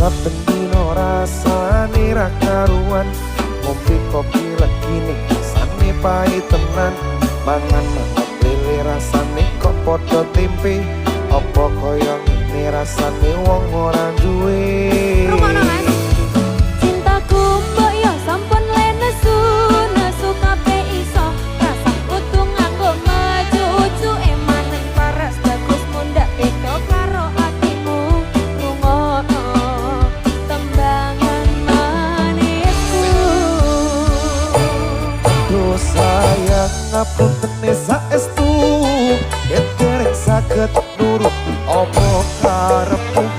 saben dino rasane ra karuan. Ngopi kopi lagi nih rasane pahit tenan. Mangan mangan lele rasane kok podo tempe. Apa koyo ngene rasane wong ora duwe. Rumono Mas. Cintaku mbok yo sampun le nesu, nesu kabeh iso. Rasa kudu nganggo mecucu emanen paras bagus mundak beda karo atimu. Rungono tembangan manisku. Duh sayang ngapunten saestu, yen dereng saged nurut apa karepmu.